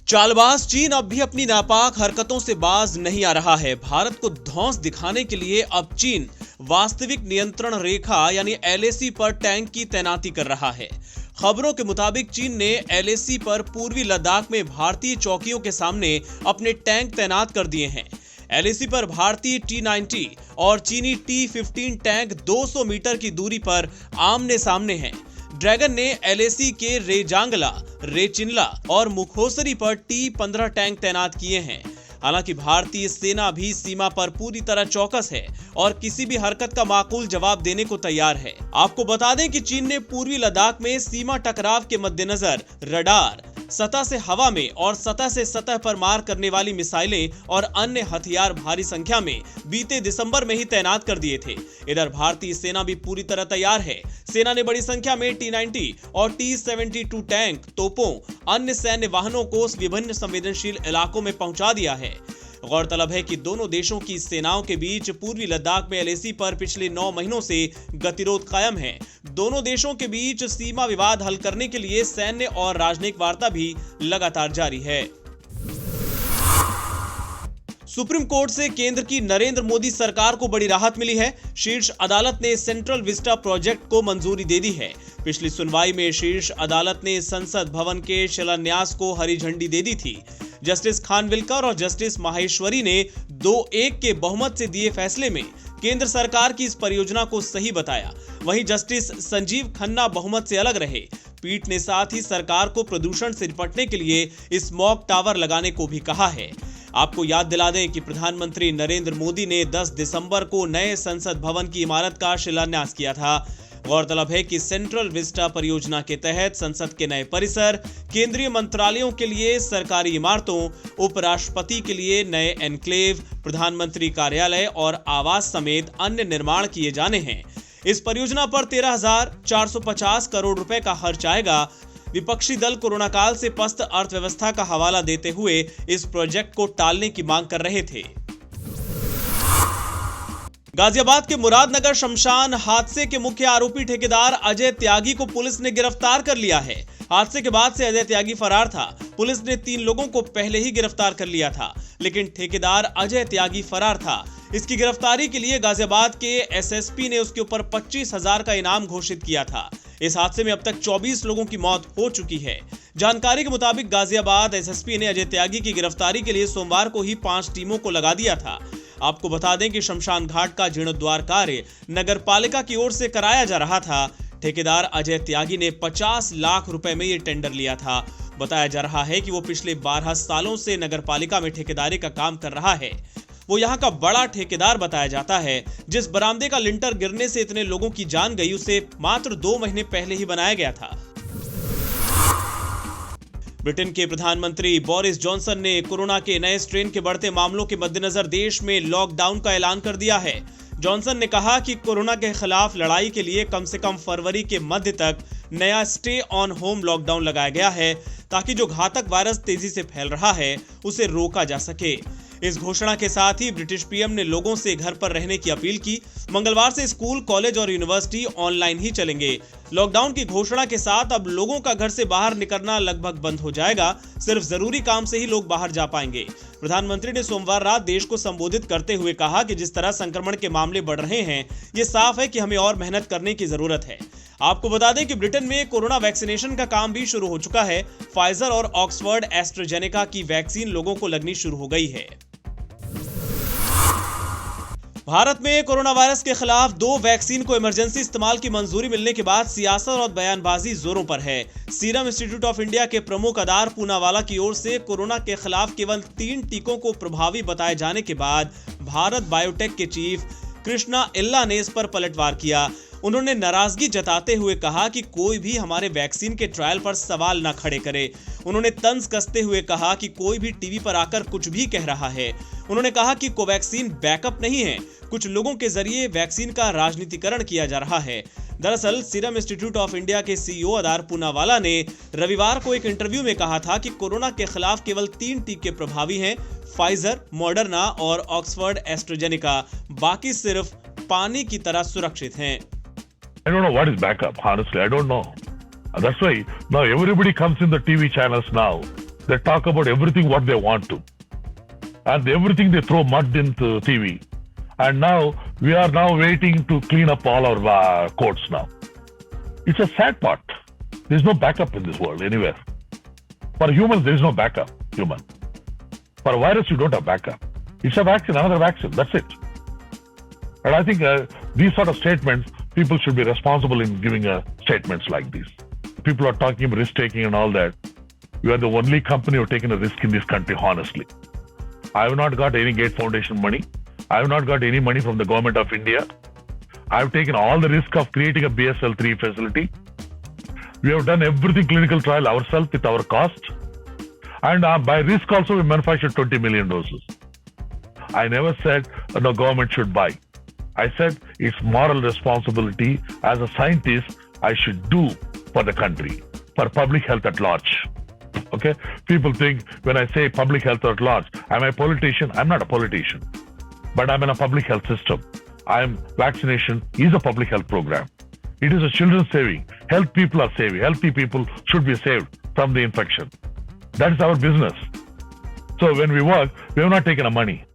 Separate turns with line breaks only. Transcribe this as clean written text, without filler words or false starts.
चालबाज चीन अब भी अपनी नापाक हरकतों से बाज नहीं आ रहा है। भारत को धौंस दिखाने के लिए अब चीन वास्तविक नियंत्रण रेखा यानी एलएसी पर टैंक की तैनाती कर रहा है। खबरों के मुताबिक चीन ने एलएसी पर पूर्वी लद्दाख में भारतीय चौकियों के सामने अपने टैंक तैनात कर दिए हैं। एलएसी पर भारतीय T-90 और चीनी T-15 टैंक 200 मीटर की दूरी पर आमने सामने हैं। ड्रैगन ने एलएसी के रेजांगला, रेचिनला और मुखोसरी पर T-15 टैंक तैनात किए हैं। हालांकि भारतीय सेना भी सीमा पर पूरी तरह चौकस है और किसी भी हरकत का माकूल जवाब देने को तैयार है। आपको बता दें कि चीन ने पूर्वी लद्दाख में सीमा टकराव के मद्देनजर रडार, सतह से हवा में और सतह से सतह पर मार करने वाली मिसाइलें और अन्य हथियार भारी संख्या में बीते दिसंबर में ही तैनात कर दिए थे। इधर भारतीय सेना भी पूरी तरह तैयार है। सेना ने बड़ी संख्या में T-90 और T-72 टैंक, तोपों, अन्य सैन्य वाहनों को विभिन्न संवेदनशील इलाकों में पहुंचा दिया है। गौरतलब है कि दोनों देशों की सेनाओं के बीच पूर्वी लद्दाख में एलएसी पर पिछले 9 महीनों से गतिरोध कायम है। दोनों देशों के बीच सीमा विवाद हल करने के लिए सैन्य और राजनयिक वार्ता भी लगातार जारी है। सुप्रीम कोर्ट से केंद्र की नरेंद्र मोदी सरकार को बड़ी राहत मिली है। शीर्ष अदालत ने सेंट्रल विस्टा प्रोजेक्ट को मंजूरी दे दी है। पिछली सुनवाई में शीर्ष अदालत ने संसद भवन के शिलान्यास को हरी झंडी दे दी थी। जस्टिस खानविलकर और जस्टिस माहेश्वरी ने 2-1 के बहुमत से दिए फैसले में केंद्र सरकार की इस परियोजना को सही बताया। वहीं जस्टिस संजीव खन्ना बहुमत से अलग रहे। पीठ ने साथ ही सरकार को प्रदूषण से निपटने के लिए स्मॉग टावर लगाने को भी कहा है। आपको याद दिला दें कि प्रधानमंत्री नरेंद्र मोदी ने 10 दिसंबर को नए संसद भवन की इमारत का शिलान्यास किया था। गौरतलब है कि सेंट्रल विस्टा परियोजना के तहत संसद के नए परिसर, केंद्रीय मंत्रालयों के लिए सरकारी इमारतों, उपराष्ट्रपति के लिए नए एनक्लेव, प्रधानमंत्री कार्यालय और आवास समेत अन्य निर्माण किए जाने हैं। इस परियोजना पर 13,450 करोड़ रुपए का खर्च आएगा। विपक्षी दल कोरोना काल से पस्त अर्थव्यवस्था का हवाला देते हुए इस प्रोजेक्ट को टालने की मांग कर रहे थे। गाजियाबाद के मुरादनगर शमशान हादसे के मुख्य आरोपी ठेकेदार अजय त्यागी को पुलिस ने गिरफ्तार कर लिया है। हादसे के बाद से अजय त्यागी फरार था। पुलिस ने 3 लोगों को पहले ही गिरफ्तार कर लिया था, लेकिन ठेकेदार अजय त्यागी फरार था। इसकी गिरफ्तारी के लिए गाजियाबाद के एसएसपी ने उसके ऊपर 25,000 का इनाम घोषित किया था। इस हादसे में अब तक 24 लोगों की मौत हो चुकी है। जानकारी के मुताबिक गाजियाबाद एसएसपी ने अजय त्यागी की गिरफ्तारी के लिए सोमवार को ही 5 टीमों को लगा दिया था। आपको बता दें कि शमशान घाट का जीर्णोद्धार कार्य नगर पालिका की ओर से कराया जा रहा था। ठेकेदार अजय त्यागी ने 50 लाख रुपए में यह टेंडर लिया था। बताया जा रहा है कि वो पिछले 12 सालों से नगर पालिका में ठेकेदारी का काम कर रहा है। वो यहाँ का बड़ा ठेकेदार बताया जाता है। जिस बरामदे का लिंटर गिरने से इतने लोगों की जान गई, उसे मात्र 2 महीने पहले ही बनाया गया था। ब्रिटेन के प्रधानमंत्री बोरिस जॉनसन ने कोरोना के नए स्ट्रेन के बढ़ते मामलों के मद्देनजर देश में लॉकडाउन का ऐलान कर दिया है। जॉनसन ने कहा कि कोरोना के खिलाफ लड़ाई के लिए कम से कम फरवरी के मध्य तक नया स्टे ऑन होम लॉकडाउन लगाया गया है, ताकि जो घातक वायरस तेजी से फैल रहा है उसे रोका जा सके। इस घोषणा के साथ ही ब्रिटिश पीएम ने लोगों से घर पर रहने की अपील की। मंगलवार से स्कूल, कॉलेज और यूनिवर्सिटी ऑनलाइन ही चलेंगे। लॉकडाउन की घोषणा के साथ अब लोगों का घर से बाहर निकलना लगभग बंद हो जाएगा। सिर्फ जरूरी काम से ही लोग बाहर जा पाएंगे। प्रधानमंत्री ने सोमवार रात देश को संबोधित करते हुए कहा कि जिस तरह संक्रमण के मामले बढ़ रहे हैं, ये साफ है कि हमें और मेहनत करने की जरूरत है। आपको बता दें कि ब्रिटेन में कोरोना वैक्सीनेशन का काम भी शुरू हो चुका है। फाइजर और ऑक्सफोर्ड एस्ट्राजेनेका की वैक्सीन लोगों को लगनी शुरू हो गई है। भारत में कोरोना वायरस के खिलाफ 2 वैक्सीन को इमरजेंसी इस्तेमाल की मंजूरी मिलने के बाद सियासत और बयानबाजी जोरों पर है। सीरम इंस्टीट्यूट ऑफ इंडिया के प्रमुख अदार पूनावाला की ओर से कोरोना के खिलाफ केवल 3 टीकों को प्रभावी बताए जाने के बाद भारत बायोटेक के चीफ कृष्णा इल्ला ने इस पर पलटवार किया। उन्होंने नाराजगी जताते हुए कहा कि कोई भी हमारे वैक्सीन के ट्रायल पर सवाल न खड़े करे। उन्होंने तंज कसते हुए कहा कि कोई भी टीवी पर आकर कुछ भी कह रहा है। उन्होंने कहा कि कोवैक्सीन बैकअप नहीं है, कुछ लोगों के जरिए वैक्सीन का राजनीतिकरण किया जा रहा है। दरअसल सीरम इंस्टीट्यूट ऑफ इंडिया के सीईओ अदार पूनावाला ने रविवार को एक इंटरव्यू में कहा था कि कोरोना के खिलाफ केवल 3 टीके प्रभावी हैं, फाइजर, मॉडर्ना और ऑक्सफोर्ड एस्ट्राजेनेका। बाकी सिर्फ पानी की तरह सुरक्षित हैं।
I don't know what is backup. Honestly, I don't know. That's why now everybody comes in the TV channels now. They talk about everything what they want to. And everything they throw mud into TV. And now we are now waiting to clean up all our courts now. It's a sad part. There's no backup in this world anywhere. For humans, there is no backup, human. For a virus, you don't have backup. It's a vaccine, another vaccine. That's it. And I think these sort of statements, people should be responsible in giving statements like these. People are talking about risk-taking and all that. We are the only company who have taken a risk in this country, honestly. I have not got any Gates Foundation money. I have not got any money from the government of India. I have taken all the risk of creating a BSL-3 facility. We have done everything clinical trial ourselves with our cost. And by risk also, we manufactured 20 million doses. I never said no government should buy. I said it's moral responsibility as a scientist I should do for the country, for public health at large. Okay? People think when I say public health at large, am I a politician? I'm not a politician. But I'm in a public health system. Vaccination is a public health program. It is a children's saving. Healthy people are saving. Healthy people should be saved from the infection. That is our business. So when we work, we have not taken a money.